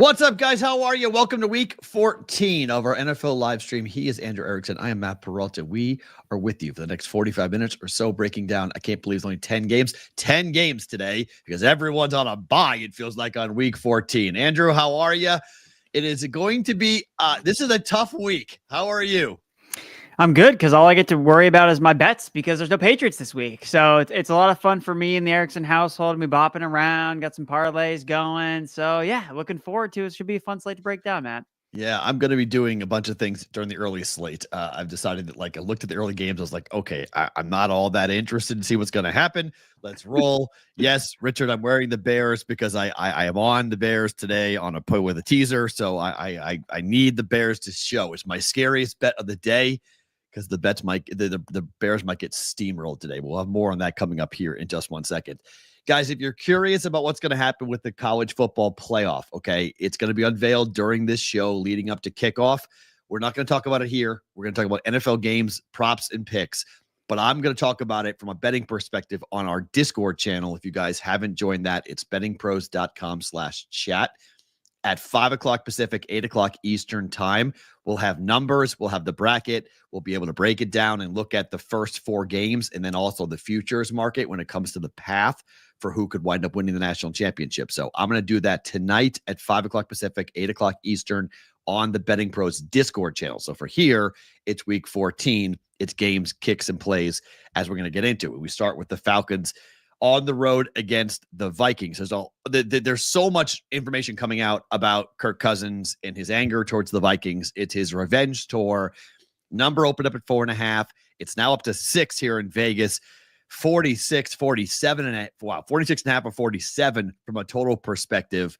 What's up, guys? How are you? Welcome to week 14 of our NFL live stream. He is Andrew Erickson. I am Matt Perrault. We are with you for the next 45 minutes or so, breaking down. I can't believe it's only 10 games. 10 games today because everyone's on a bye, it feels like, on week 14. Andrew, how are you? It is going to be, this is a tough week. How are you? I'm good because all I get to worry about is my bets because there's no Patriots this week. So it's a lot of fun for me in the Erickson household. Me bopping around, got some parlays going. So yeah, looking forward to it. Should be a fun slate to break down, Matt. Yeah, I'm going to be doing a bunch of things during the early slate. I've decided that, I looked at the early games. I was like, okay, I'm not all that interested to see what's going to happen. Let's roll. Yes, Richard, I'm wearing the Bears because I am on the Bears today on a put with a teaser. So I need the Bears to show. It's my scariest bet of the day because the Bears might get steamrolled today. We'll have more on that coming up here in just 1 second. Guys, if you're curious about what's going to happen with the college football playoff, okay, it's going to be unveiled during this show leading up to kickoff. We're not going to talk about it here. We're going to talk about NFL games, props, and picks. But I'm going to talk about it from a betting perspective on our Discord channel. If you guys haven't joined that, it's bettingpros.com/chat. At 5 o'clock Pacific, 8 o'clock Eastern time, we'll have numbers, we'll have the bracket, we'll be able to break it down and look at the first 4 games and then also the futures market when it comes to the path for who could wind up winning the national championship. So I'm going to do that tonight at 5 o'clock Pacific, 8 o'clock Eastern on the Betting Pros Discord channel. So for here, it's week 14. It's games, kicks, and plays as we're going to get into it. We start with the Falcons on the road against the Vikings. There's so much information coming out about Kirk Cousins and his anger towards the Vikings. It's his revenge tour. Number opened up at 4.5. It's now up to 6 here in Vegas. 46, 47, and 46.5 or 47 from a total perspective.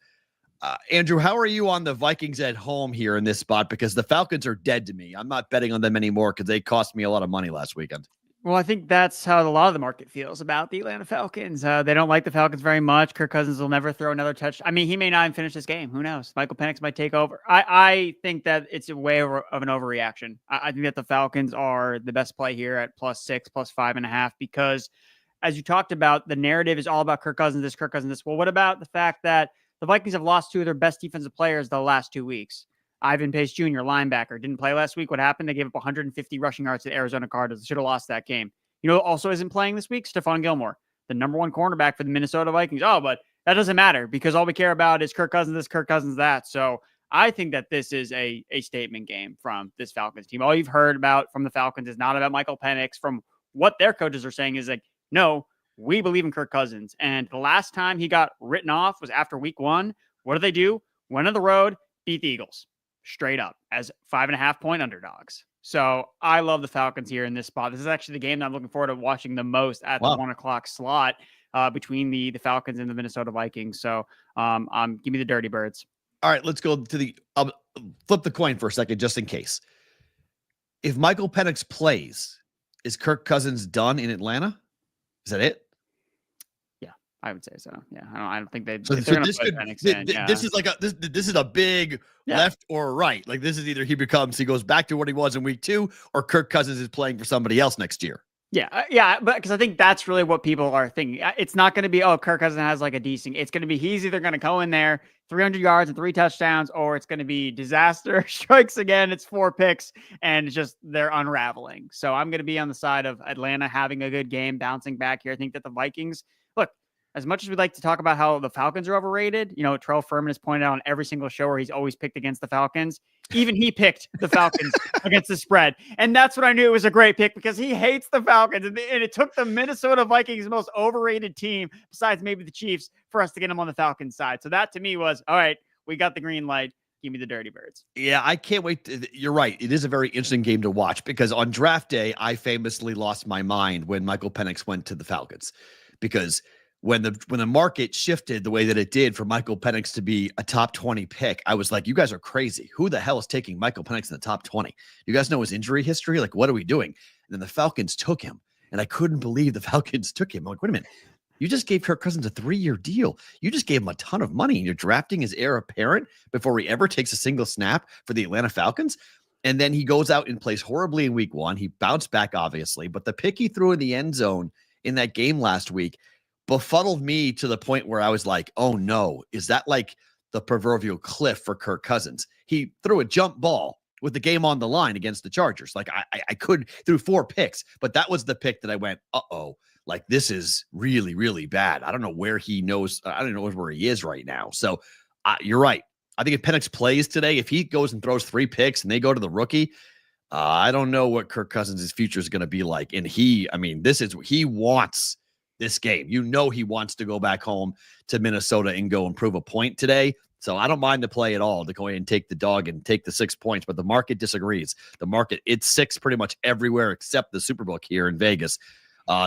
Andrew, how are you on the Vikings at home here in this spot? Because the Falcons are dead to me. I'm not betting on them anymore because they cost me a lot of money last weekend. Well, I think that's how a lot of the market feels about the Atlanta Falcons. They don't like the Falcons very much. Kirk Cousins will never throw another touch. I mean, he may not even finish this game. Who knows? Michael Penix might take over. I think that it's a way of an overreaction. I think that the Falcons are the best play here at +6, +5.5, because as you talked about, the narrative is all about Kirk Cousins, this, Kirk Cousins, this. Well, what about the fact that the Vikings have lost 2 of their best defensive players the last 2 weeks? Ivan Pace Jr., linebacker, didn't play last week. What happened? They gave up 150 rushing yards to the Arizona Cardinals. They should have lost that game. You know, also isn't playing this week? Stephon Gilmore, the number 1 cornerback for the Minnesota Vikings. Oh, but that doesn't matter because all we care about is Kirk Cousins this, Kirk Cousins that. So I think that this is a statement game from this Falcons team. All you've heard about from the Falcons is not about Michael Penix. From what their coaches are saying is like, no, we believe in Kirk Cousins. And the last time he got written off was after week 1. What do? Went on the road, beat the Eagles straight up as 5.5-point underdogs. So I love the Falcons here in this spot. This is actually the game that I'm looking forward to watching the most at the 1 o'clock slot between the Falcons and the Minnesota Vikings. So give me the Dirty Birds. All right, let's go to the flip the coin for a second, just in case. If Michael Penix plays, is Kirk Cousins done in Atlanta? Is that it? I would say so. Yeah, I don't think they're going to put Penix in. This is like this is a big left or right. Like this is either he goes back to what he was in week 2, or Kirk Cousins is playing for somebody else next year. Yeah, but because I think that's really what people are thinking. It's not going to be, Kirk Cousins has like a decent. It's going to be he's either going to go in there 300 yards and 3 touchdowns, or it's going to be disaster strikes again. It's 4 picks, and it's just they're unraveling. So I'm going to be on the side of Atlanta having a good game, bouncing back here. I think that the Vikings look. As much as we'd like to talk about how the Falcons are overrated, you know, Terrell Furman has pointed out on every single show where he's always picked against the Falcons. Even he picked the Falcons against the spread. And that's when I knew it was a great pick because he hates the Falcons. And it took the Minnesota Vikings, most overrated team, besides maybe the Chiefs, for us to get him on the Falcons side. So that to me was, all right, we got the green light. Give me the Dirty Birds. Yeah, I can't wait. You're right. It is a very interesting game to watch because on draft day, I famously lost my mind when Michael Penix went to the Falcons because when the market shifted the way that it did for Michael Penix to be a top 20 pick, I was like, you guys are crazy. Who the hell is taking Michael Penix in the top 20? You guys know his injury history? Like, what are we doing? And then the Falcons took him, and I couldn't believe the Falcons took him. I'm like, wait a minute. You just gave Kirk Cousins a 3-year deal. You just gave him a ton of money, and you're drafting his heir apparent before he ever takes a single snap for the Atlanta Falcons. And then he goes out and plays horribly in week 1. He bounced back, obviously, but the pick he threw in the end zone in that game last week befuddled me to the point where I was like, oh no, is that like the proverbial cliff for Kirk Cousins. He threw a jump ball with the game on the line against the Chargers. Like I could through 4 picks, but that was the pick that I went, like this is really, really bad. I don't know where he knows. I don't know where he is right now. So you're right. I think if Penix plays today, if he goes and throws 3 picks and they go to the rookie, I don't know what Kirk Cousins' future is going to be like. And he wants this game. He wants to go back home to Minnesota and go improve a point today. So I don't mind the play at all to go ahead and take the dog and take the 6 points, but the market disagrees. The market, it's 6 pretty much everywhere except the Superbook here in Vegas.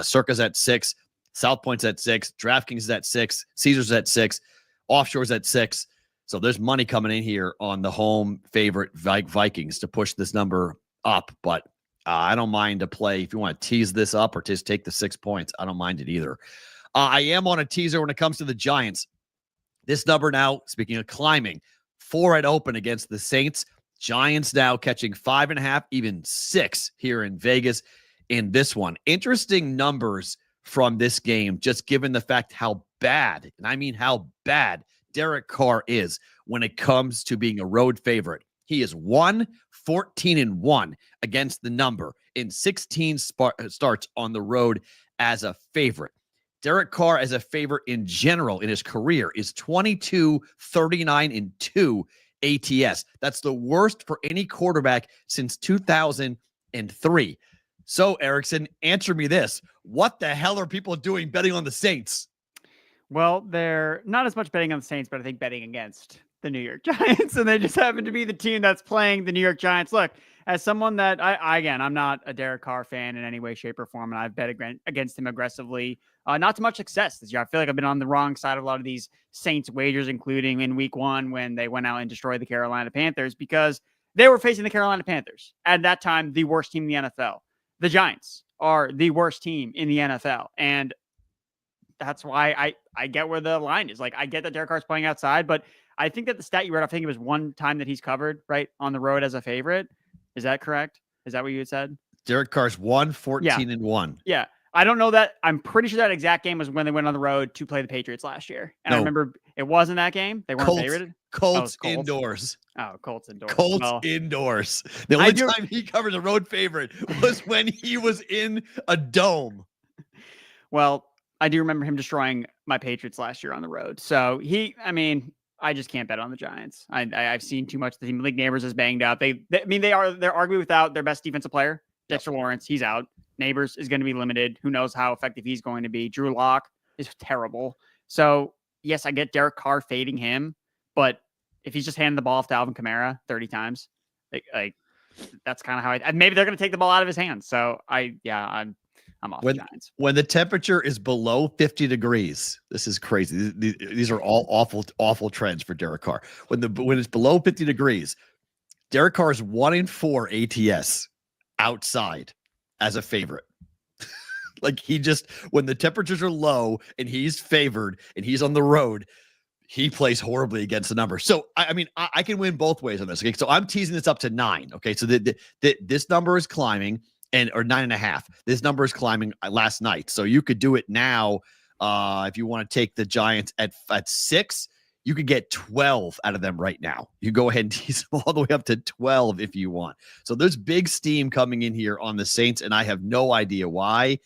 Circa's at 6, South Point's at 6, DraftKings is at 6, Caesars at 6, Offshore's at 6. So there's money coming in here on the home favorite Vikings to push this number up, but I don't mind to play. If you want to tease this up or just take the 6 points, I don't mind it either. I am on a teaser when it comes to the Giants. This number now, speaking of climbing, 4 at open against the Saints. Giants now catching 5.5, even 6 here in Vegas in this one. Interesting numbers from this game, just given the fact how bad, and I mean how bad, Derek Carr is when it comes to being a road favorite. He is 1-14-1 against the number in 16 starts on the road as a favorite. Derek Carr as a favorite in general in his career is 22-39-2 ATS. That's the worst for any quarterback since 2003. So, Erickson, answer me this. What the hell are people doing betting on the Saints? Well, they're not as much betting on the Saints, but I think betting against the New York Giants, and they just happen to be the team that's playing the New York Giants. Look, as someone that I'm not a Derek Carr fan in any way, shape, or form, and I've bet against him aggressively. Not to much success this year. I feel like I've been on the wrong side of a lot of these Saints wagers, including in week 1 when they went out and destroyed the Carolina Panthers, because they were facing the Carolina Panthers. At that time, the worst team in the NFL. The Giants are the worst team in the NFL. And that's why I get where the line is. Like, I get that Derek Carr's playing outside, but I think that the stat you read, I think it was 1 time that he's covered, right, on the road as a favorite. Is that correct? Is that what you had said? Derek Carr's 1-14-1. Yeah. I don't know that. I'm pretty sure that exact game was when they went on the road to play the Patriots last year. And I remember it wasn't that game. They weren't favorited. Colts indoors. Oh, Colts indoors. Indoors. The only time he covered a road favorite was when he was in a dome. Well, I do remember him destroying my Patriots last year on the road. So I just can't bet on the Giants. I've seen too much. The team. Malik Neighbors is banged up. They're arguably without their best defensive player, Dexter Lawrence. He's out. Neighbors is going to be limited. Who knows how effective he's going to be. Drew Lock is terrible. So yes, I get Derek Carr fading him, but if he's just handing the ball off to Alvin Kamara 30 times, like that's kind of how maybe they're going to take the ball out of his hands. So I'm off the Giants. When the temperature is below 50 degrees, this is crazy. These are all awful trends for Derek Carr. When it's below 50 degrees, Derek Carr is 1-4 ATS outside as a favorite. Like when the temperatures are low and he's favored and he's on the road, he plays horribly against the number. So, I can win both ways on this. Okay, so I'm teasing this up to 9. Okay, so this number is climbing. Or 9.5. This number is climbing last night. So you could do it now. If you want to take the Giants at 6, you could get 12 out of them right now. You go ahead and tease them all the way up to 12 if you want. So there's big steam coming in here on the Saints, and I have no idea why.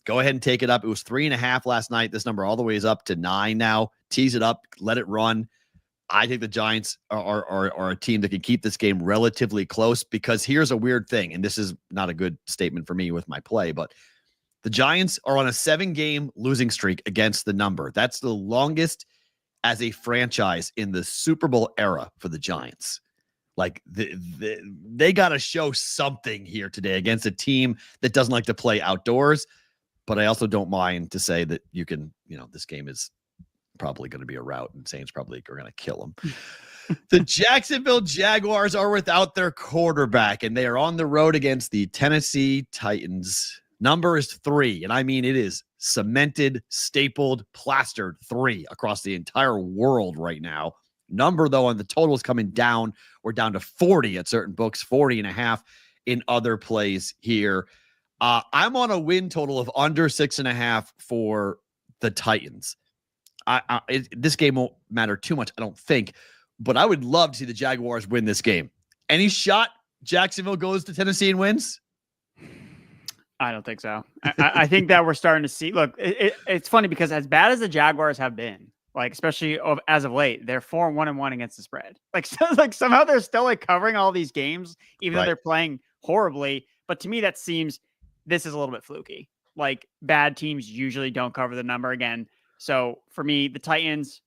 Go ahead and take it up. It was 3.5 last night. This number all the way is up to 9 now. Tease it up. Let it run. I think the Giants are a team that can keep this game relatively close, because here's a weird thing, and this is not a good statement for me with my play, but the Giants are on a 7-game losing streak against the number. That's the longest as a franchise in the Super Bowl era for the Giants. Like they got to show something here today against a team that doesn't like to play outdoors, but I also don't mind to say that this game is probably going to be a rout, and Saints probably are going to kill them. The Jacksonville Jaguars are without their quarterback, and they are on the road against the Tennessee Titans. Number is 3, and I mean it is cemented, stapled, plastered 3 across the entire world right now. Number, though, on the total is coming down. We're down to 40 at certain books, 40.5 in other plays here. I'm on a win total of under 6.5 for the Titans. this game won't matter too much, I don't think. But I would love to see the Jaguars win this game. Any shot Jacksonville goes to Tennessee and wins? I don't think so. I think that we're starting to see. Look, it's funny because as bad as the Jaguars have been, like especially as of late, they're 4-1-1 against the spread. Like, somehow they're still like covering all these games, even though they're playing horribly. But to me, that seems this is a little bit fluky. Like bad teams usually don't cover the number again. So for me, the Titans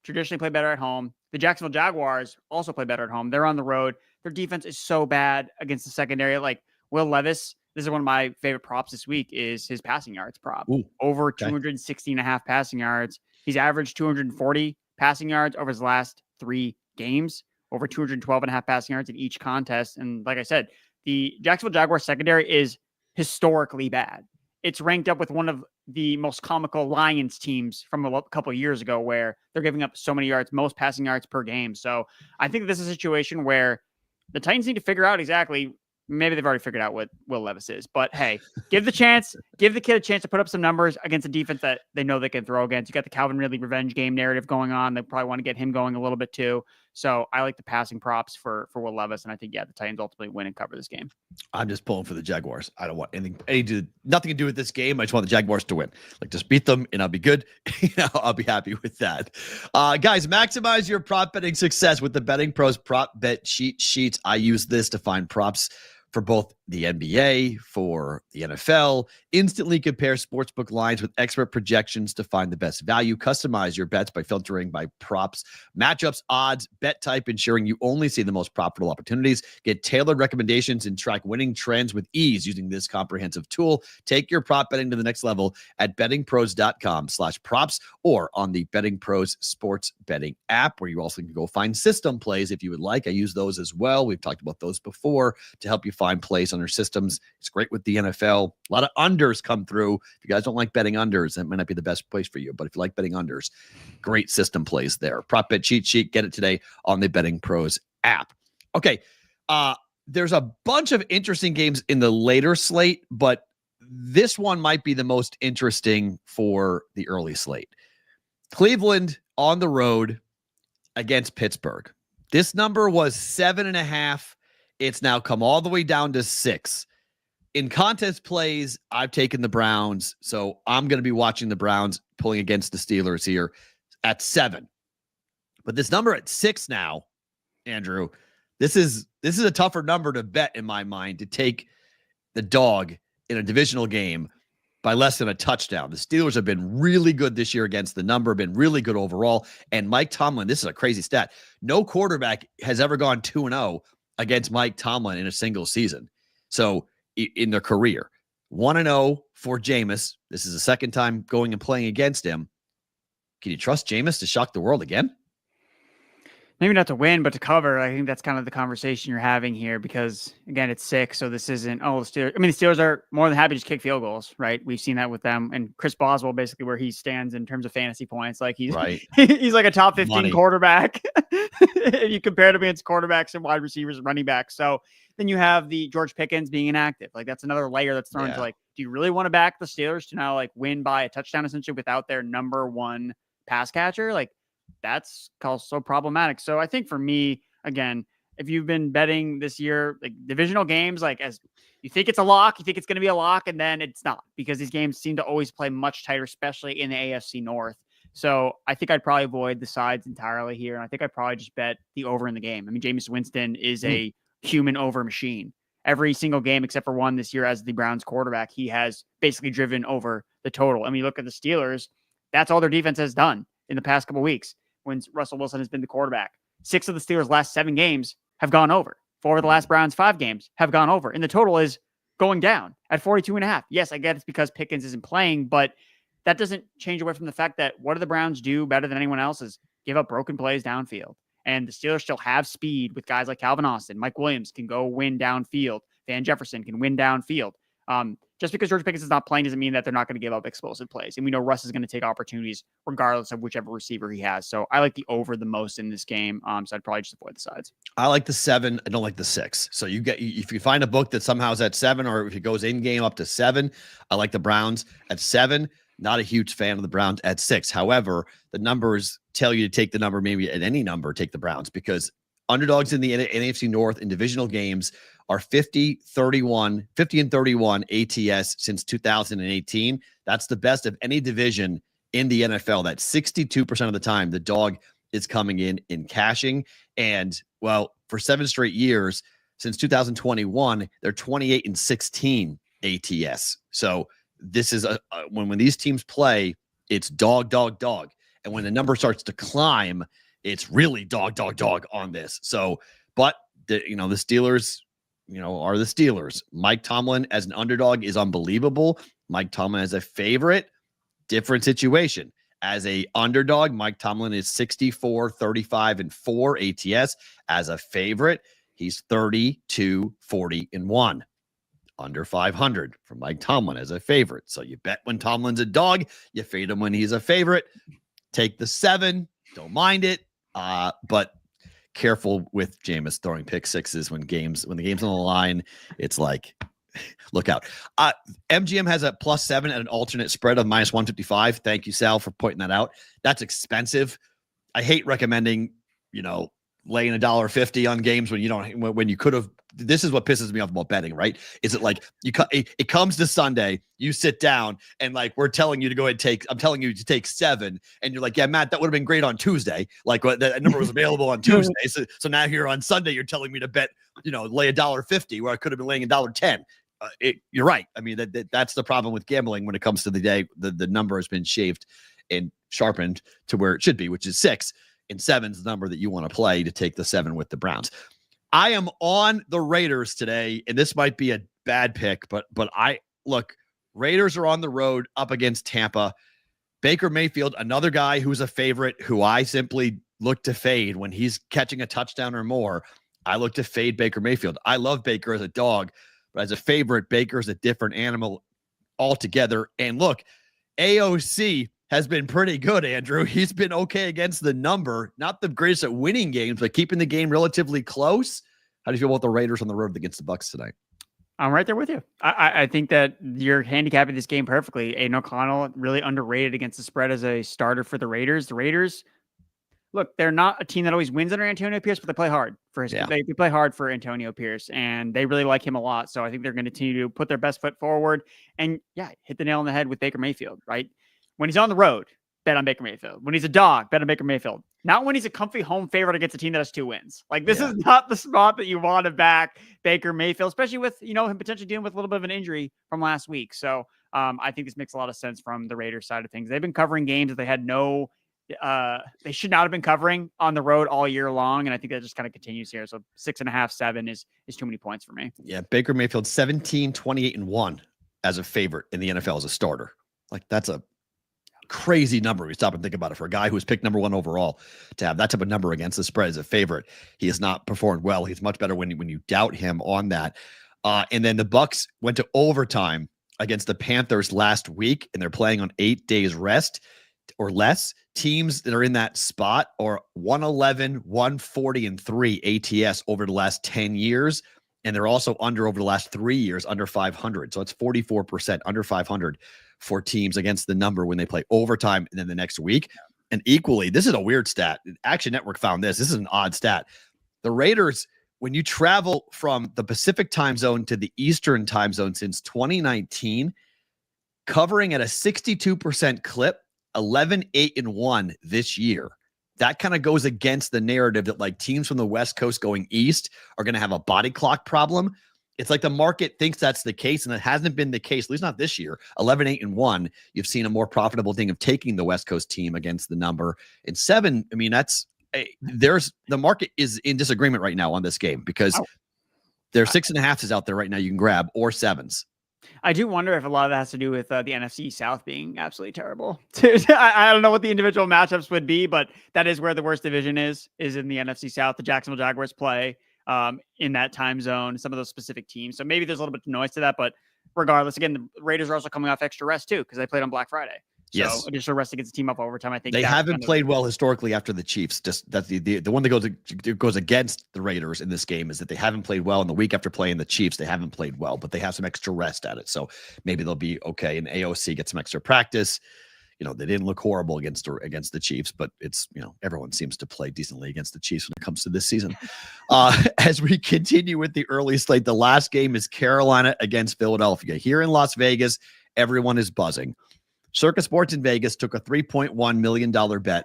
traditionally play better at home. The Jacksonville Jaguars also play better at home. They're on the road. Their defense is so bad against the secondary. Like Will Levis, this is one of my favorite props this week, is his passing yards prop. Ooh, over 260 and a half passing yards. He's averaged 240 passing yards over his last 3 games, over 212 and a half passing yards in each contest. And like I said, the Jacksonville Jaguars secondary is historically bad. It's ranked up with one of the most comical Lions teams from a couple of years ago where they're giving up so many yards, most passing yards per game. So I think this is a situation where the Titans need to figure out exactly. Maybe they've already figured out what Will Levis is, but hey, give the kid a chance to put up some numbers against a defense that they know they can throw against. You got the Calvin Ridley revenge game narrative going on. They probably want to get him going a little bit too. So I like the passing props for Will Levis. And I think, the Titans ultimately win and cover this game. I'm just pulling for the Jaguars. I don't want nothing to do with this game. I just want the Jaguars to win. Like just beat them and I'll be good. I'll be happy with that. Guys, maximize your prop betting success with the Betting Pros prop bet cheat sheets. I use this to find props for both the NBA, for the NFL. Instantly compare sportsbook lines with expert projections to find the best value. Customize your bets by filtering by props, matchups, odds, bet type, ensuring you only see the most profitable opportunities. Get tailored recommendations and track winning trends with ease using this comprehensive tool. Take your prop betting to the next level at bettingpros.com/props or on the Betting Pros sports betting app, where you also can go find system plays if you would like. I use those as well. We've talked about those before to help you find plays on their systems. It's great with the NFL. A lot of unders come through. If you guys don't like betting unders, that might not be the best place for you. But if you like betting unders, great system plays there. Prop bet cheat sheet. Get it today on the Betting Pros app. Okay. There's a bunch of interesting games in the later slate, but this one might be the most interesting for the early slate. Cleveland on the road against Pittsburgh. This number was 7.5. It's now come all the way down to 6. In contest plays, I've taken the Browns, so I'm going to be watching the Browns pulling against the Steelers here at 7. But this number at 6 now, Andrew, this is a tougher number to bet in my mind, to take the dog in a divisional game by less than a touchdown. The Steelers have been really good this year against the number, been really good overall. And Mike Tomlin, this is a crazy stat. No quarterback has ever gone 2-0 against Mike Tomlin in a single season. So in their career, 1-0 for Jameis. This is the second time going and playing against him. Can you trust Jameis to shock the world again? Maybe not to win, but to cover. I think that's kind of the conversation you're having here because, again, it's 6, so this isn't, the Steelers. I mean, the Steelers are more than happy to just kick field goals, right? We've seen that with them. And Chris Boswell, basically where he stands in terms of fantasy points, like he's he's like a top 15 quarterback. If you compare it against quarterbacks and wide receivers and running backs. So then you have the George Pickens being inactive. Like that's another layer that's thrown into like, do you really want to back the Steelers to now like win by a touchdown essentially without their number 1 pass catcher? Like, that's so problematic. So I think for me, again, if you've been betting this year, like divisional games, like as you think it's a lock, you think it's going to be a lock, and then it's not, because these games seem to always play much tighter, especially in the AFC North. So I think I'd probably avoid the sides entirely here. And I think I'd probably just bet the over in the game. I mean, Jameis Winston is a human over machine. Every single game except for one this year as the Browns quarterback, he has basically driven over the total. I mean, you look at the Steelers, that's all their defense has done in the past couple of weeks when Russell Wilson has been the quarterback. 6 of the Steelers' last 7 games have gone over. 4 of the last Browns' 5 games have gone over. And the total is going down at 42.5. Yes, I get it's because Pickens isn't playing, but that doesn't change away from the fact that what do the Browns do better than anyone else is give up broken plays downfield. And the Steelers still have speed with guys like Calvin Austin. Mike Williams can go win downfield. Van Jefferson can win downfield. Just because George Pickens is not playing doesn't mean that they're not going to give up explosive plays. And we know Russ is going to take opportunities regardless of whichever receiver he has. So I like the over the most in this game. So I'd probably just avoid the sides. I like the 7. I don't like the 6. So if you find a book that somehow is at 7, or if it goes in game up to 7, I like the Browns at 7. Not a huge fan of the Browns at 6. However, the numbers tell you to take the number, maybe at any number, take the Browns, because underdogs in the NFC North in divisional games are 50 and 31 ATS since 2018. That's the best of any division in the NFL. That's 62% of the time the dog is coming in cashing. And well, for 7 straight years since 2021, they're 28 and 16 ATS. So this is when these teams play, it's dog. And when the number starts to climb, it's really dog on this. So, but the Steelers, are the Steelers. Mike Tomlin as an underdog is unbelievable. Mike Tomlin as a favorite, different situation. As a underdog, Mike Tomlin is 64, 35, and 4 ATS. As a favorite, he's 32, 40, and 1. Under 500 for Mike Tomlin as a favorite. So you bet when Tomlin's a dog, you fade him when he's a favorite. Take the 7. Don't mind it. But careful with Jameis throwing pick sixes when the game's on the line. It's like, look out. MGM has a +7 at an alternate spread of -155. Thank you, Sal, for pointing that out. That's expensive. I hate recommending, laying $1.50 on games when you could have. This is what pisses me off about betting, right? Is it like it comes to Sunday, you sit down and we're telling you to go ahead and I'm telling you to take 7, and you're like, yeah, Matt, that would have been great on Tuesday. That number was available on Tuesday. So now here on Sunday, you're telling me to bet, lay $1.50 where I could have been laying $1.10. You're right. I mean, that's the problem with gambling when it comes to the day. The number has been shaved and sharpened to where it should be, which is 6. And 7's the number that you want to play to take the 7 with the Browns. I am on the Raiders today, and this might be a bad pick, but Raiders are on the road up against Tampa. Baker Mayfield, another guy who's a favorite, who I simply look to fade when he's catching a touchdown or more. I look to fade Baker Mayfield. I love Baker as a dog, but as a favorite, Baker's a different animal altogether. And look, AOC has been pretty good, Andrew. He's been okay against the number. Not the greatest at winning games, but keeping the game relatively close. How do you feel about the Raiders on the road against the Bucs tonight? I'm right there with you. I think that you're handicapping this game perfectly. Aiden O'Connell, really underrated against the spread as a starter for the Raiders. The Raiders, look, they're not a team that always wins under Antonio Pierce, but they play hard for his. Yeah. They play hard for Antonio Pierce, and they really like him a lot. So I think they're going to continue to put their best foot forward and, hit the nail on the head with Baker Mayfield, right? When he's on the road, bet on Baker Mayfield. When he's a dog, bet on Baker Mayfield. Not when he's a comfy home favorite against a team that has 2 wins. This is not the spot that you want to back Baker Mayfield, especially with, him potentially dealing with a little bit of an injury from last week. So I think this makes a lot of sense from the Raiders side of things. They've been covering games that they had they should not have been covering on the road all year long. And I think that just kind of continues here. So 6.5, 7 is too many points for me. Yeah. Baker Mayfield, 17, 28, and 1 as a favorite in the NFL as a starter. That's a crazy number. We stop and think about it. For a guy who was picked number 1 overall to have that type of number against the spread as a favorite, he has not performed well. He's much better when you doubt him on that. And then the Bucs went to overtime against the Panthers last week, and they're playing on 8 days rest or less. Teams that are in that spot are 111, 140, and 3 ATS over the last 10 years. And they're also over the last 3 years, under 500. So it's 44% under 500 for teams against the number when they play overtime and then the next week. And equally, this is a weird stat. Action Network found this. This is an odd stat. The Raiders, when you travel from the Pacific time zone to the Eastern time zone since 2019, covering at a 62% clip, 11, 8, and 1 this year. That kind of goes against the narrative that teams from the West Coast going east are going to have a body clock problem. It's like the market thinks that's the case, and it hasn't been the case, at least not this year. 11, 8, and 1, you've seen a more profitable thing of taking the West Coast team against the number. And 7, I mean, the market is in disagreement right now on this game because there's 6.5s out there right now you can grab, or 7s. I do wonder if a lot of that has to do with the NFC South being absolutely terrible. I don't know what the individual matchups would be, but that is where the worst division is in the NFC South. The Jacksonville Jaguars play in that time zone, some of those specific teams. So maybe there's a little bit of noise to that, but regardless, again, the Raiders are also coming off extra rest too, because they played on Black Friday. So Yes. additional rest against the team up overtime. I think they haven't played well historically after the Chiefs. Just that's the one that goes against the Raiders in this game is that they haven't played well. And the week after playing the Chiefs, they haven't played well, but they have some extra rest at it. So maybe they'll be okay. And AOC get some extra practice. They didn't look horrible against the Chiefs, but it's, everyone seems to play decently against the Chiefs when it comes to this season. As we continue with the early slate, the last game is Carolina against Philadelphia. Here in Las Vegas, everyone is buzzing. Circa Sports in Vegas took a $3.1 million bet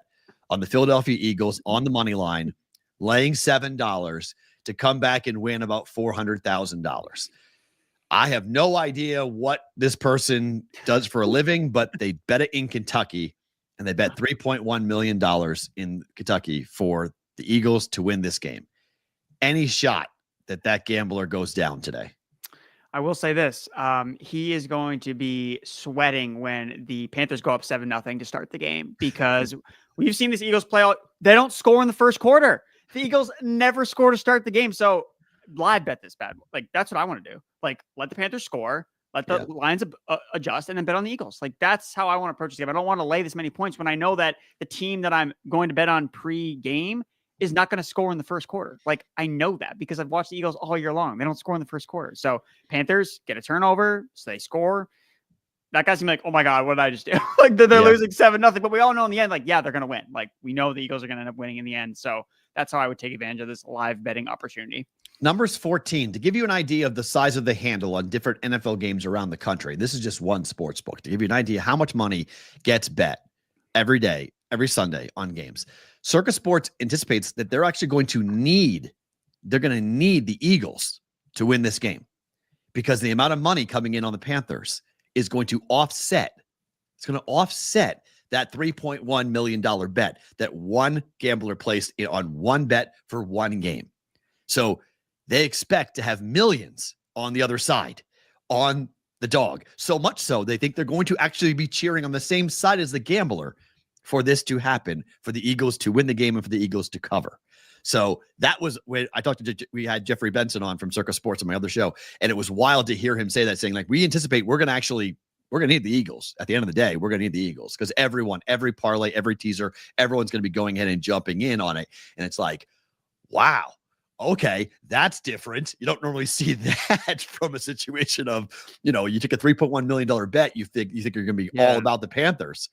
on the Philadelphia Eagles on the money line, laying $7 to come back and win about $400,000. I have no idea what this person does for a living, but they bet it in Kentucky, and they bet $3.1 million in Kentucky for the Eagles to win this game. Any shot that gambler goes down today? I will say this. He is going to be sweating when the Panthers go up 7-0 to start the game, because we've seen this Eagles play out. They don't score in the first quarter. The Eagles never score to start the game. So live bet this bad. Like, that's what I want to do. Like, let the Panthers score, let the lines adjust, and then bet on the Eagles. Like, that's how I want to approach this game. I don't want to lay this many points when I know that the team that I'm going to bet on pre-game is not going to score in the first quarter. Like, I know that because I've watched the Eagles all year long. They don't score in the first quarter. So Panthers get a turnover, so they score. That guy's gonna be like, oh my God, what did I just do? Like, they're losing 7-0. But we all know in the end, like, yeah, they're going to win. Like, we know the Eagles are going to end up winning in the end. So that's how I would take advantage of this live betting opportunity. Numbers 14, to give you an idea of the size of the handle on different NFL games around the country. This is just one sports book to give you an idea how much money gets bet every day, every Sunday on games. Circa Sports anticipates that they're actually going to need the Eagles to win this game, because the amount of money coming in on the Panthers is going to offset. It's going to offset that $3.1 million bet that one gambler placed on one bet for one game. So they expect to have millions on the other side on the dog. So much so, they think they're going to actually be cheering on the same side as the gambler for this to happen, for the Eagles to win the game and for the Eagles to cover. So that was when I talked to, we had Jeffrey Benson on from Circa Sports on my other show, and it was wild to hear him say that, saying, like, we anticipate we're going to need the Eagles. At the end of the day, we're going to need the Eagles, because every parlay, every teaser, everyone's going to be going ahead and jumping in on it. And it's like, wow, okay, that's different. You don't normally see that from a situation of, you took a $3.1 million bet. You think you're going to be all about the Panthers.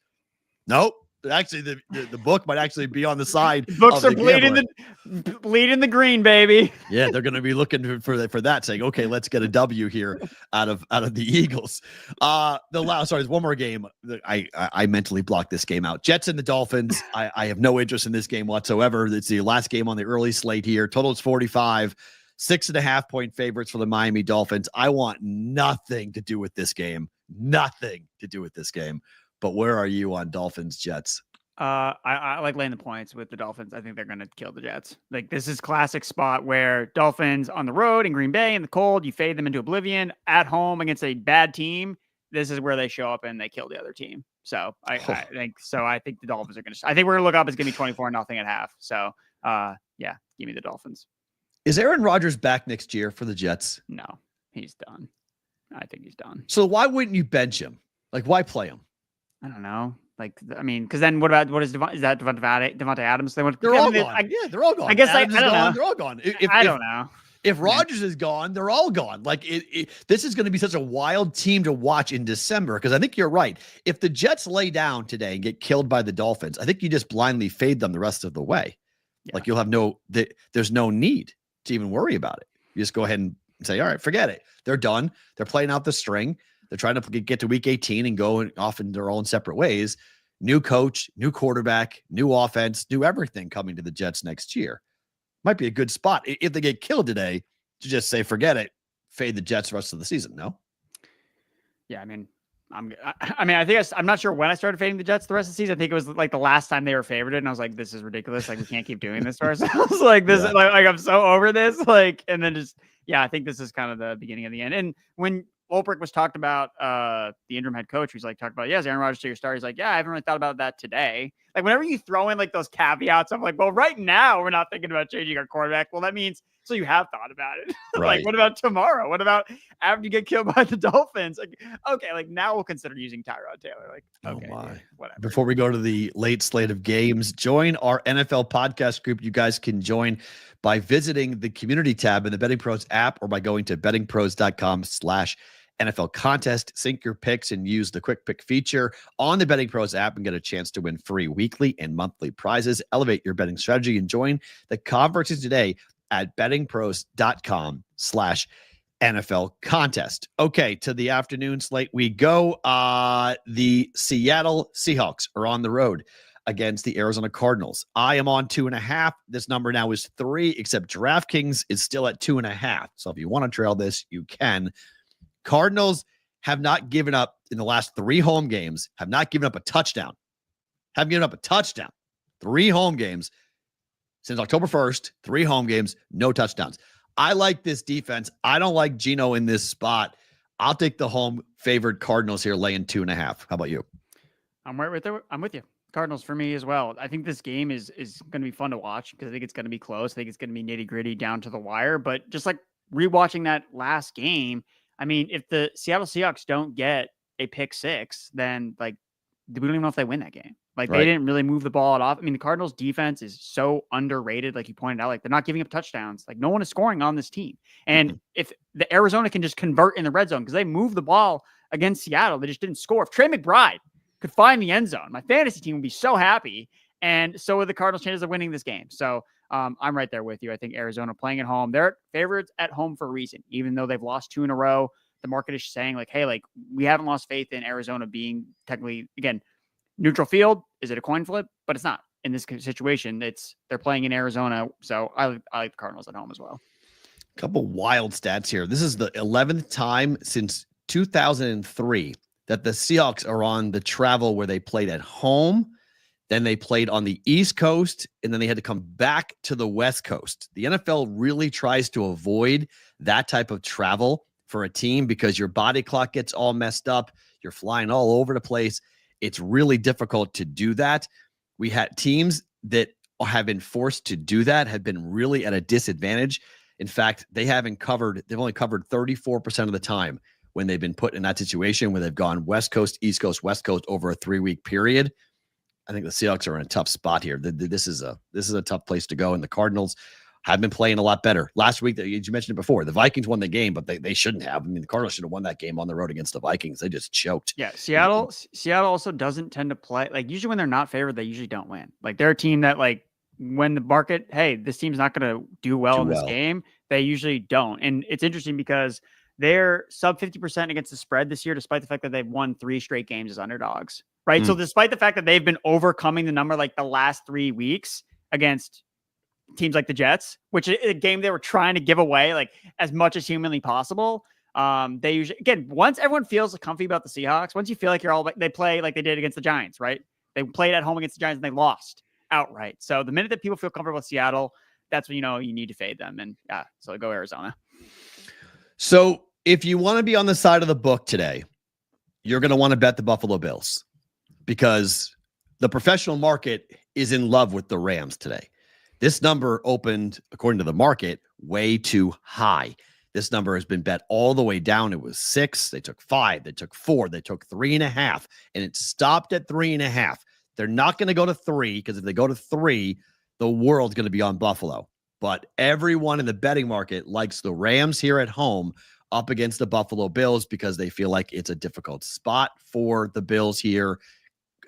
Nope. Actually, the book might actually be on the side. Books are bleeding the green, baby. Yeah, they're going to be looking for that, saying, okay, let's get a W here out of the Eagles. There's one more game. I mentally blocked this game out. Jets and the Dolphins. I have no interest in this game whatsoever. It's the last game on the early slate here. Total is 45. 6.5 point favorites for the Miami Dolphins. I want nothing to do with this game. Nothing to do with this game. But where are you on Dolphins Jets? I like laying the points with the Dolphins. I think they're going to kill the Jets. Like, this is classic spot where Dolphins on the road in Green Bay in the cold, you fade them into oblivion. At home against a bad team, this is where they show up and they kill the other team. So I think the Dolphins are going to. I think we're going to look up. It's going to be 24-0 at half. So yeah, give me the Dolphins. Is Aaron Rodgers back next year for the Jets? No, he's done. I think he's done. So why wouldn't you bench him? Like, why play him? I don't know. Like, I mean, because then what is Devontae Adams? They're all gone. They're all gone. I guess I don't know. They're all gone. I don't know. If Rodgers is gone, they're all gone. Like, this is going to be such a wild team to watch in December, because I think you're right. If the Jets lay down today and get killed by the Dolphins, I think you just blindly fade them the rest of the way. Yeah. Like, you'll have there's no need to even worry about it. You just go ahead and say, all right, forget it. They're done. They're playing out the string. They're trying to get to week 18 and go off in their own separate ways. New coach, new quarterback, new offense, new everything coming to the Jets next year. Might be a good spot if they get killed today to just say, forget it, fade the Jets the rest of the season. No? Yeah, I mean, I think I'm not sure when I started fading the Jets the rest of the season. I think it was like the last time they were favored, and I was like, this is ridiculous. Like, we can't keep doing this to ourselves. Like, this is like I'm so over this. Like, and then I think this is kind of the beginning of the end. And when Ulbrich was talked about, the interim head coach, who's like talked about, yes, Aaron Rodgers to your star. He's like, yeah, I haven't really thought about that today. Like, whenever you throw in like those caveats of like, well, right now we're not thinking about changing our quarterback. Well, that means So you have thought about it. Right. Like, what about tomorrow? What about after you get killed by the Dolphins? Like, okay, like now we'll consider using Tyrod Taylor. Like, okay, oh my. dude, whatever. Before we go to the late slate of games, join our NFL podcast group. You guys can join by visiting the community tab in the Betting Pros app or by going to bettingpros.com/NFL contest. Sync your picks and use the quick pick feature on the Betting Pros app and get a chance to win free weekly and monthly prizes. Elevate your betting strategy and join the conferences today at bettingpros.com/NFL contest. Okay, to the afternoon slate we go. The Seattle Seahawks are on the road against the Arizona Cardinals. I am on 2.5. This number now is 3, except DraftKings is still at 2.5. So if you want to trail this, you can. Cardinals have not given up in the last 3 home games, have not given up a touchdown. Haven't given up a touchdown. 3 home games since October 1st, 3 home games, no touchdowns. I like this defense. I don't like Geno in this spot. I'll take the home favored Cardinals here, laying 2.5. How about you? I'm right there. I'm with you. Cardinals for me as well. I think this game is going to be fun to watch because I think it's going to be close. I think it's going to be nitty gritty down to the wire. But just like rewatching that last game, I mean, if the Seattle Seahawks don't get a pick 6, then like we don't even know if they win that game. Like they didn't really move the ball at all. I mean, the Cardinals defense is so underrated. Like you pointed out, like they're not giving up touchdowns. Like no one is scoring on this team. And if the Arizona can just convert in the red zone because they moved the ball against Seattle, they just didn't score. If Trey McBride could find the end zone, my fantasy team would be so happy. And so are the Cardinals' chances of winning this game. So I'm right there with you. I think Arizona playing at home, they're favorites at home for a reason, even though they've lost 2 in a row. The market is saying like, hey, like we haven't lost faith in Arizona being technically, again, neutral field. Is it a coin flip? But it's not in this situation. They're playing in Arizona. So I like the Cardinals at home as well. A couple wild stats here. This is the 11th time since 2003 that the Seahawks are on the travel where they played at home. Then they played on the East Coast, and then they had to come back to the West Coast. The NFL really tries to avoid that type of travel for a team because your body clock gets all messed up. You're flying all over the place. It's really difficult to do that. We had teams that have been forced to do that have been really at a disadvantage. In fact, they've only covered 34% of the time when they've been put in that situation where they've gone West Coast, East Coast, West Coast over a 3-week period. I think the Seahawks are in a tough spot here. This is a tough place to go, and the Cardinals have been playing a lot better. Last week, you mentioned it before, the Vikings won the game, but they shouldn't have. I mean, the Cardinals should have won that game on the road against the Vikings. They just choked. Yeah, Seattle also doesn't tend to play. Like, usually when they're not favored, they usually don't win. Like, they're a team that, like, when the market, hey, this team's not going to do well in this game, they usually don't. And it's interesting because they're sub 50% against the spread this year, despite the fact that they've won 3 straight games as underdogs, right? So despite the fact that they've been overcoming the number like the last 3 weeks against teams like the Jets, which is a game they were trying to give away like as much as humanly possible. They usually, again, once everyone feels comfy about the Seahawks, once you feel like they play like they did against the Giants, right? They played at home against the Giants and they lost outright. So the minute that people feel comfortable with Seattle, that's when you know you need to fade them. And yeah, so go Arizona. So if you want to be on the side of the book today, you're going to want to bet the Buffalo Bills because the professional market is in love with the Rams today. This number opened, according to the market, way too high. This number has been bet all the way down. It was 6. They took 5. They took 4. They took 3.5. And it stopped at 3.5. They're not going to go to 3 because if they go to 3, the world's going to be on Buffalo. But everyone in the betting market likes the Rams here at home up against the Buffalo Bills because they feel like it's a difficult spot for the Bills here.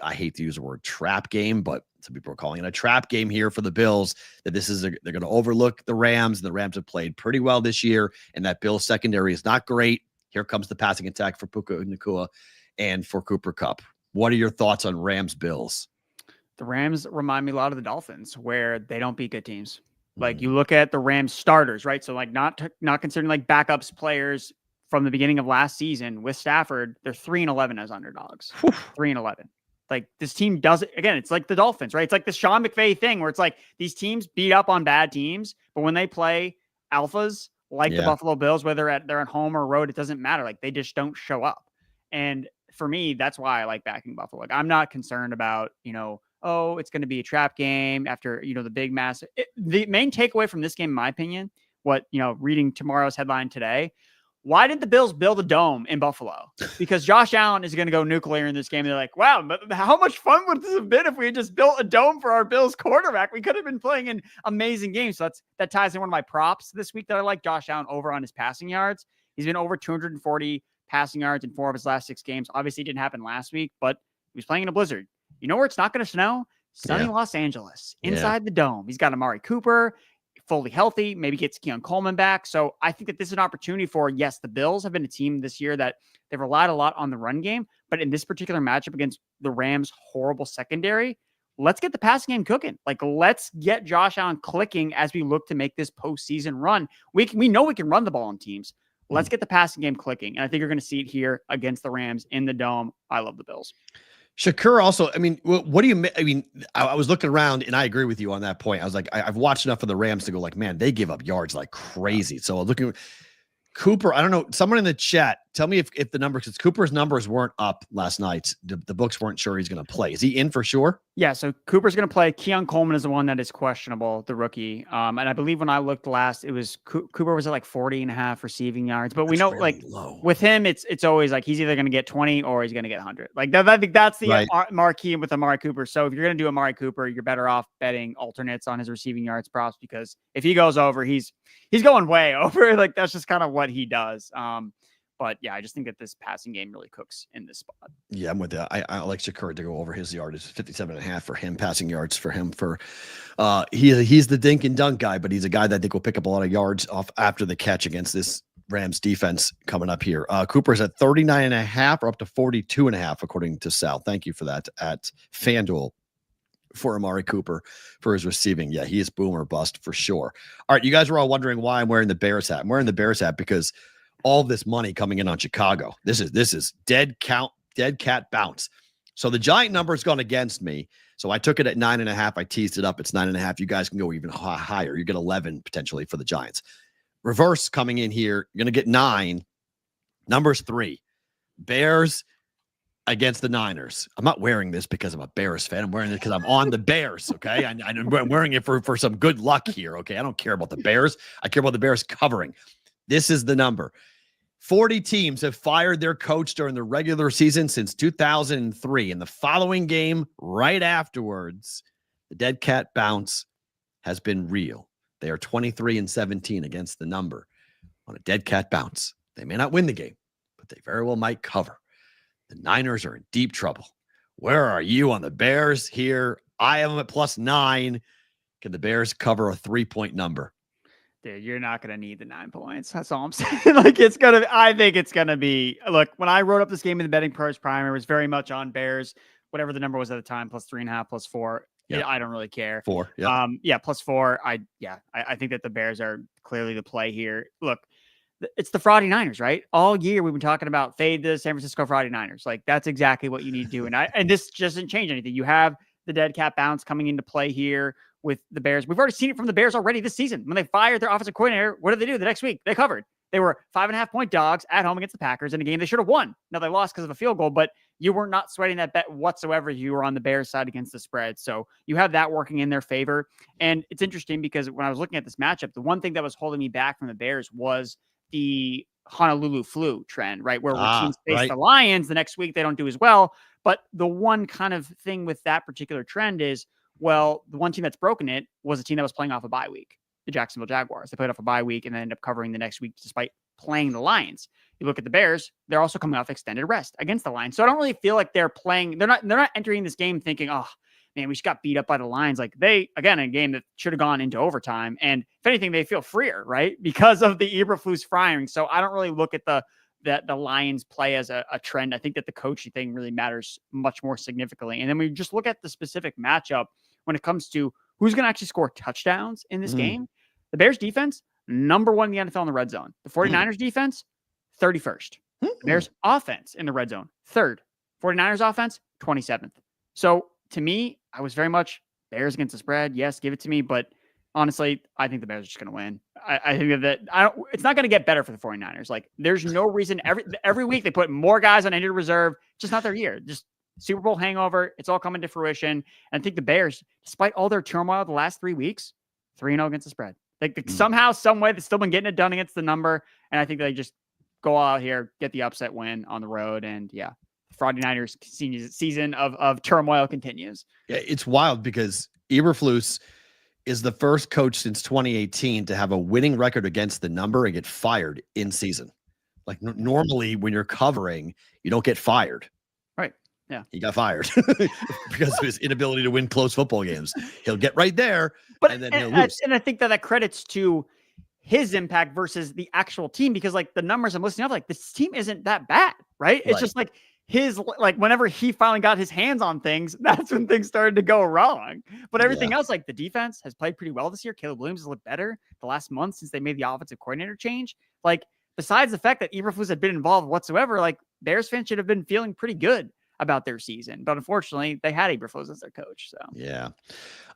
I hate to use the word trap game, but some people are calling it a trap game here for the Bills, that they're going to overlook the Rams, and the Rams have played pretty well this year, and that Bills secondary is not great. Here comes the passing attack for Puka Nacua and for Cooper Kupp. What are your thoughts on Rams Bills? The Rams remind me a lot of the Dolphins, where they don't beat good teams. Like you look at the Rams starters, right? So like not considering like backups players from the beginning of last season with Stafford, they're 3-11 as underdogs. 3-11. Like this team does it again. It's like the Dolphins, right? It's like the Sean McVay thing where it's like these teams beat up on bad teams, but when they play alphas like the Buffalo Bills, whether they're at home or road, it doesn't matter. Like they just don't show up. And for me, that's why I like backing Buffalo. Like I'm not concerned about, oh, it's going to be a trap game after, the big mass. The main takeaway from this game, in my opinion, what, reading tomorrow's headline today, why did the Bills build a dome in Buffalo? Because Josh Allen is going to go nuclear in this game. They're like, wow, but how much fun would this have been if we had just built a dome for our Bills quarterback? We could have been playing an amazing game. So that ties in one of my props this week that I like. Josh Allen over on his passing yards. He's been over 240 passing yards in 4 of his last 6 games. Obviously, it didn't happen last week, but he was playing in a blizzard. You know where it's not going to snow? Sunny Los Angeles, inside the dome. He's got Amari Cooper, fully healthy, maybe gets Keon Coleman back. So I think that this is an opportunity for, yes, the Bills have been a team this year that they've relied a lot on the run game, but in this particular matchup against the Rams' horrible secondary, let's get the passing game cooking. Like, let's get Josh Allen clicking as we look to make this postseason run. We know we can run the ball on teams. Let's get the passing game clicking. And I think you're going to see it here against the Rams in the dome. I love the Bills. Shakur also, I mean, what do you, I mean, I was looking around and I agree with you on that point. I was like, I've watched enough of the Rams to go like, man, they give up yards like crazy. So looking, Cooper, I don't know, someone in the chat, tell me if the numbers, because Cooper's numbers weren't up last night. The books weren't sure he's going to play. Is he in for sure? Yeah, so Cooper's going to play. Keon Coleman is the one that is questionable, the rookie. And I believe when I looked last, it was Cooper was at like 40.5 receiving yards. But we know really like low. With him, it's always like he's either going to get 20 or he's going to get 100. Like I think that's the marquee with Amari Cooper. So if you're going to do Amari Cooper, you're better off betting alternates on his receiving yards props, because if he goes over, he's going way over. Like that's just kind of what he does. But yeah, I just think that this passing game really cooks in this spot. Yeah, I'm with that. I like Shakur to go over his yardage. 57.5 for him, passing yards for him. He's the dink and dunk guy, but he's a guy that I think will pick up a lot of yards off after the catch against this Rams defense coming up here. Cooper's at 39.5 or up to 42.5, according to Sal. Thank you for that at FanDuel for Amari Cooper for his receiving. Yeah, he is boom or bust for sure. All right, you guys were all wondering why I'm wearing the Bears hat. I'm wearing the Bears hat because all this money coming in on Chicago. This is dead cat bounce. So the giant number's gone against me. So I took it at 9.5. I teased it up. It's 9.5. You guys can go even higher. You get 11 potentially for the Giants. Reverse coming in here. You're going to get 9. Number's 3. Bears against the Niners. I'm not wearing this because I'm a Bears fan. I'm wearing it because I'm on the Bears. Okay. I'm wearing it for some good luck here. Okay. I don't care about the Bears. I care about the Bears covering. This is the number. 40 teams have fired their coach during the regular season since 2003. In the following game, right afterwards, the dead cat bounce has been real. They are 23-17 against the number on a dead cat bounce. They may not win the game, but they very well might cover. The Niners are in deep trouble. Where are you on the Bears here? I am at +9. Can the Bears cover a 3-point number? Dude, you're not going to need the 9 points. That's all I'm saying. I think it's going to be, look, when I wrote up this game in the BettingPros Primer, it was very much on Bears, whatever the number was at the time, +3.5, +4. Yeah. I don't really care. 4. Yeah. +4. I think that the Bears are clearly the play here. Look, it's the Friday Niners, right? All year we've been talking about fade the San Francisco Friday Niners. Like that's exactly what you need to do. And this doesn't change anything. You have the dead cat bounce coming into play here with the Bears. We've already seen it from the Bears already this season. When they fired their offensive coordinator, what did they do the next week? They covered. They were 5.5-point dogs at home against the Packers in a game they should have won. Now they lost because of a field goal, but you were not sweating that bet whatsoever. You were on the Bears side against the spread. So you have that working in their favor. And it's interesting because when I was looking at this matchup, the one thing that was holding me back from the Bears was the Honolulu flu trend, right? Where teams face the Lions the next week, they don't do as well. But the one kind of thing with that particular trend is, well, the one team that's broken it was a team that was playing off a bye week, the Jacksonville Jaguars. They played off a bye week and then ended up covering the next week despite playing the Lions. You look at the Bears, they're also coming off extended rest against the Lions. So I don't really feel like they're playing. They're not entering this game thinking, oh, man, we just got beat up by the Lions. Like they, again, a game that should have gone into overtime. And if anything, they feel freer, right? Because of the Eberflus firing. So I don't really look at the Lions play as a trend. I think that the coaching thing really matters much more significantly. And then we just look at the specific matchup when it comes to who's going to actually score touchdowns in this game. The Bears defense, number 1 in the NFL in the red zone. The 49ers defense, 31st. The Bears offense in the red zone, 3rd. 49ers offense, 27th. So to me, I was very much Bears against the spread. Yes, give it to me. But honestly, I think the Bears are just going to win. I think that it's not going to get better for the 49ers. Like there's no reason every week they put more guys on injured reserve. Just not their year. Just Super Bowl hangover. It's all coming to fruition. And I think the Bears, despite all their turmoil the last 3 weeks, 3-0 against the spread. Like somehow, some way, they've still been getting it done against the number. And I think they just go out here, get the upset win on the road. And yeah, Friday Niners season of turmoil continues. Yeah, it's wild because Eberflus is the first coach since 2018 to have a winning record against the number and get fired in season. Like normally when you're covering, you don't get fired. Right. Yeah. He got fired because of his inability to win close football games. He'll get right there, and then he'll lose. And I think that credits to his impact versus the actual team, because like the numbers I'm listening to, like this team isn't that bad, right? It's just like whenever he finally got his hands on things, that's when things started to go wrong. But everything else, like the defense has played pretty well this year. Caleb Williams has looked better the last month since they made the offensive coordinator change. Like besides the fact that Eberflus had been involved whatsoever, like Bears fans should have been feeling pretty good about their season, but unfortunately they had Eberflus as their coach. So yeah,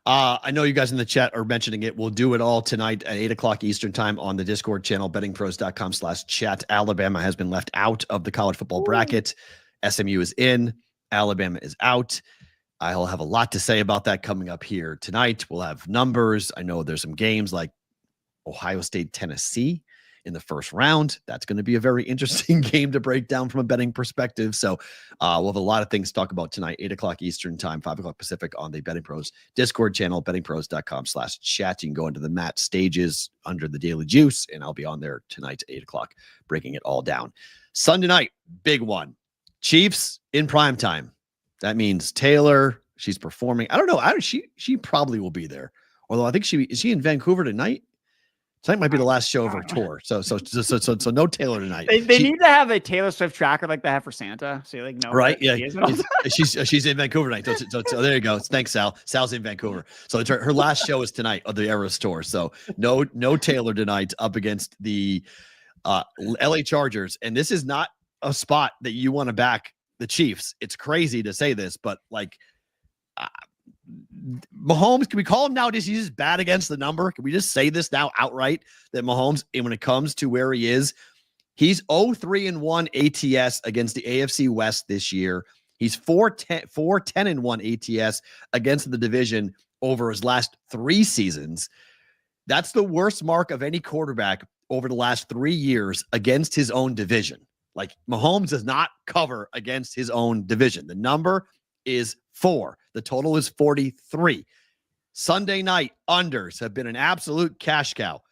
I know you guys in the chat are mentioning it. We'll do it all tonight at 8:00 Eastern time on the Discord channel, bettingpros.com/chat. Alabama has been left out of the college football bracket. SMU is in, Alabama is out. I'll have a lot to say about that coming up here tonight. We'll have numbers. I know there's some games like Ohio State, Tennessee in the first round. That's going to be a very interesting game to break down from a betting perspective. So we'll have a lot of things to talk about tonight, 8:00 Eastern time, 5:00 Pacific on the Betting Pros Discord channel, bettingpros.com/chat. You can go into the Matt stages under the Daily Juice, and I'll be on there tonight at 8:00, breaking it all down. Sunday night, big one. Chiefs in prime time. That means Taylor, she's performing. I don't know. She probably will be there. Although I think is she in Vancouver tonight? Tonight might be the last show of her tour. So no Taylor tonight. They need to have a Taylor Swift tracker like they have for Santa. So you like know, right? Yeah, she's in Vancouver tonight. So there you go. Thanks, Sal. Sal's in Vancouver. So it's her last show is tonight of the Eras tour. So no Taylor tonight up against the LA Chargers. And this is not a spot that you want to back the Chiefs. It's crazy to say this, but like Mahomes, can we call him now? He's just bad against the number. Can we just say this now outright that Mahomes, and when it comes to where he is, he's 0-3-1 ATS against the AFC West this year. He's 4-10-1 ATS against the division over his last 3 seasons. That's the worst mark of any quarterback over the last 3 years against his own division. Like Mahomes does not cover against his own division. The number is 4. The total is 43. Sunday night unders have been an absolute cash cow.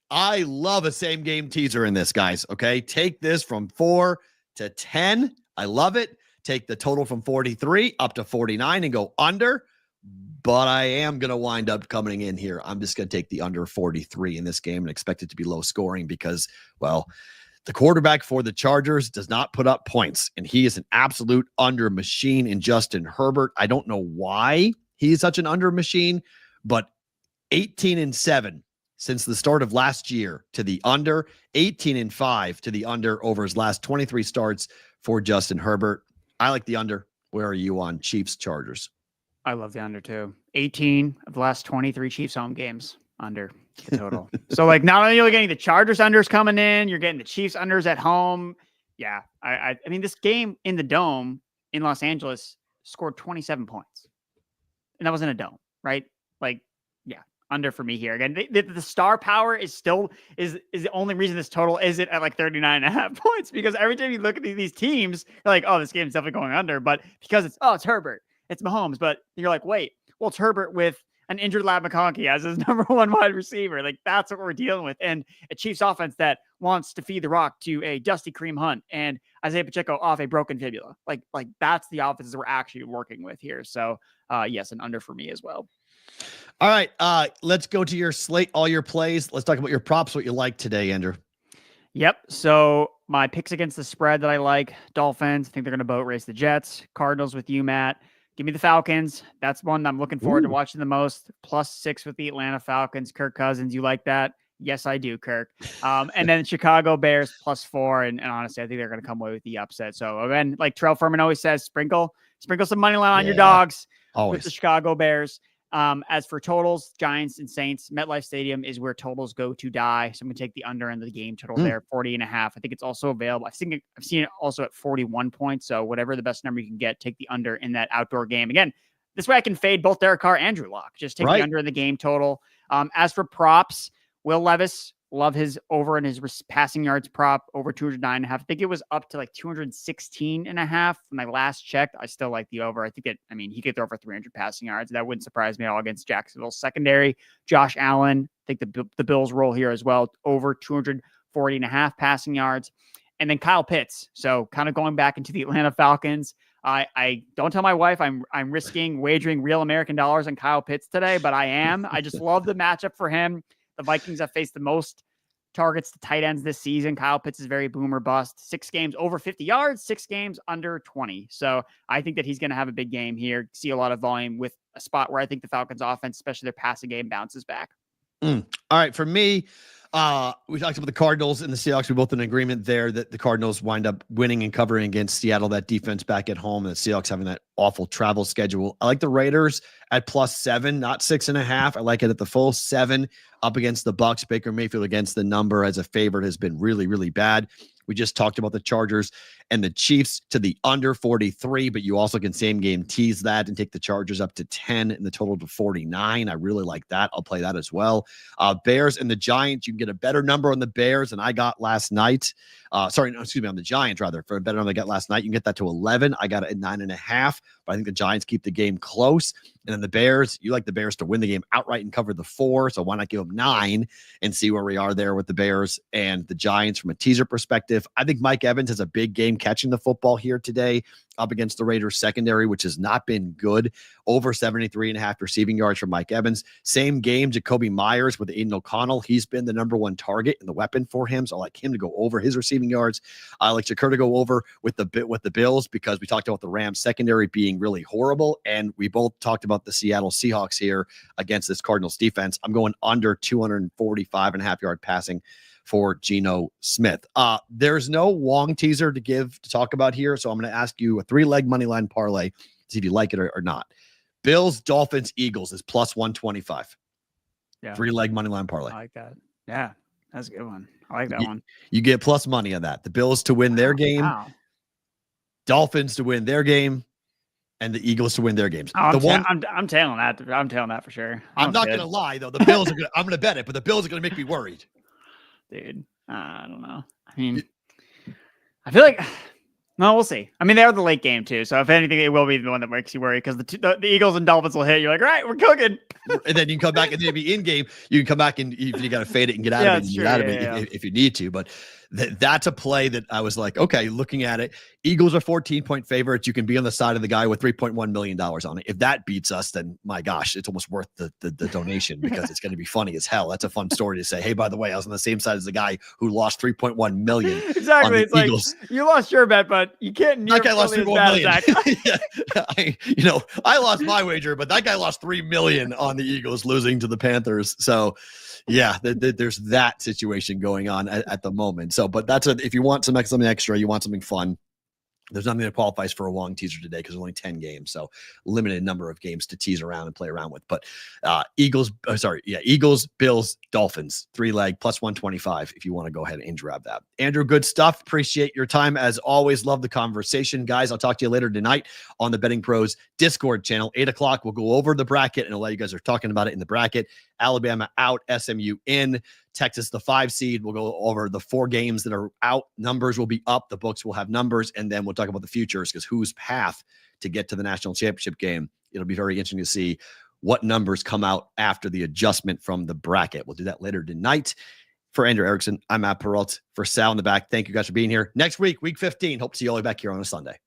I love a same game teaser in this, guys. Okay. Take this from 4 to 10. I love it. Take the total from 43 up to 49 and go under. But I am going to wind up coming in here. I'm just going to take the under 43 in this game and expect it to be low scoring because, well, the quarterback for the Chargers does not put up points, and he is an absolute under machine in Justin Herbert. I don't know why he's such an under machine, but 18-7 since the start of last year to the under, 18-5 to the under over his last 23 starts for Justin Herbert. I like the under. Where are you on Chiefs Chargers? I love the under too. 18 of the last 23 Chiefs home games under the total. So like not only are you getting the Chargers unders coming in, you're getting the Chiefs unders at home. Yeah. I mean, this game in the Dome in Los Angeles scored 27 points. And that was in a dome, right? Like, yeah, under for me here. Again, the star power is still is the only reason this total isn't at like 39.5 points, because every time you look at these teams, you're like, oh, this game's definitely going under. But because it's Herbert, it's Mahomes. But you're like, wait, well, it's Herbert with an injured Lab McConkey as his number 1 wide receiver. Like that's what we're dealing with. And a Chiefs offense that wants to feed the rock to a Dusty Kareem Hunt and Isaiah Pacheco off a broken fibula. Like that's the offenses we're actually working with here. So yes, an under for me as well. All right. Let's go to your slate, all your plays. Let's talk about your props, what you like today, Andrew. Yep. So my picks against the spread that I like: Dolphins. I think they're going to boat race the Jets. Cardinals with you, Matt. Give me the Falcons. That's one I'm looking forward to watching the most. +6 with the Atlanta Falcons. Kirk Cousins, you like that? Yes, I do, Kirk. And then Chicago Bears +4. And honestly, I think they're going to come away with the upset. So again, like Terrell Furman always says, sprinkle some money line on your dogs with the Chicago Bears. As for totals, Giants and Saints, MetLife Stadium is where totals go to die. So I'm going to take the under in the game total there, 40.5. I think it's also available. I've seen it also at 41 points. So whatever the best number you can get, take the under in that outdoor game. Again, this way I can fade both Derek Carr and Drew Lock. Just take the under in the game total. As for props, Will Levis, love his over and his passing yards prop over 209.5. I think it was up to like 216.5 when I last checked. I still like the over. I think he could throw for 300 passing yards. That wouldn't surprise me at all against Jacksonville's secondary. Josh Allen, I think the Bills roll here as well, over 240.5 passing yards. And then Kyle Pitts. So kind of going back into the Atlanta Falcons. I don't tell my wife I'm risking wagering real American dollars on Kyle Pitts today, but I am. I just love the matchup for him. The Vikings have faced the most targets to tight ends this season. Kyle Pitts is very boom or bust. 6 games over 50 yards, 6 games under 20. So I think that he's going to have a big game here. See a lot of volume with a spot where I think the Falcons offense, especially their passing game, bounces back. All right. For me, we talked about the Cardinals and the Seahawks. We're both in agreement there that the Cardinals wind up winning and covering against Seattle, that defense back at home, and the Seahawks having that awful travel schedule. I like the Raiders at +7, not 6.5. I like it at the full 7 up against the Bucs. Baker Mayfield against the number as a favorite has been really, really bad. We just talked about the Chargers and the Chiefs to the under 43, but you also can same game tease that and take the Chargers up to 10 and the total to 49. I really like that. I'll play that as well. Bears and the Giants, you can get a better number on the Bears than I got last night. On the Giants rather. For a better number I got last night, you can get that to 11. I got it at 9.5, but I think the Giants keep the game close. And then the Bears, you like the Bears to win the game outright and cover the 4. So why not give them 9 and see where we are there with the Bears and the Giants from a teaser perspective. I think Mike Evans has a big game catching the football here today up against the Raiders secondary, which has not been good. Over 73.5 receiving yards from Mike Evans. Same game, Jacoby Myers with Aiden O'Connell. He's been the number 1 target and the weapon for him. So I like him to go over his receiving yards. I like Shakur to go over with the Bills because we talked about the Rams secondary being really horrible. And we both talked about the Seattle Seahawks here against this Cardinals defense. I'm going under 245.5 yard passing for Geno Smith. There's no Wong teaser to talk about here. So I'm going to ask you a 3-leg money line parlay, see if you like it or not. Bills, Dolphins, Eagles is +125. Yeah. 3-leg money line parlay. I like that. Yeah, that's a good one. I like that one. You get plus money on that. The Bills to win their game, Dolphins to win their game, and the Eagles to win their games. I'm tailing that. I'm tailing that for sure. I'm not going to lie though. The Bills I'm going to bet it, but the Bills are going to make me worried. Dude, I don't know. I mean, I feel like, no, we'll see. I mean, they are the late game too. So if anything, it will be the one that makes you worry because the Eagles and Dolphins will hit. You're like, all right, we're cooking. And then you can come back and then be in game. You can come back and you got to fade it and get out of it. And get out of it if you need to. But that's a play that I was like, okay, looking at it, Eagles are 14-point favorites. You can be on the side of the guy with $3.1 million on it. If that beats us, then my gosh, it's almost worth the donation because it's going to be funny as hell. That's a fun story to say. Hey, by the way, I was on the same side as the guy who lost $3.1 million. Exactly. It's Eagles. Like you lost your bet, but you can't. That guy lost $3.1 million. I lost my wager, but that guy lost $3 million on the Eagles losing to the Panthers. So yeah, there's that situation going on at the moment. So, but if you want something extra, you want something fun, there's nothing that qualifies for a long teaser today because there's only 10 games. So limited number of games to tease around and play around with. But Eagles, Bills, Dolphins, 3-leg +125 if you want to go ahead and grab that. Andrew, good stuff. Appreciate your time. As always, love the conversation. Guys, I'll talk to you later tonight on the Betting Pros Discord channel. 8 o'clock, we'll go over the bracket and I'll let you guys are talking about it in the bracket. Alabama out, SMU in. Texas, the 5 seed. We'll go over the 4 games that are out. Numbers will be up. The books will have numbers. And then we'll talk about the futures because whose path to get to the national championship game. It'll be very interesting to see what numbers come out after the adjustment from the bracket. We'll do that later tonight. For Andrew Erickson, I'm Matt Perrault. For Sal in the back, thank you guys for being here. Next week, week 15. Hope to see you all back here on a Sunday.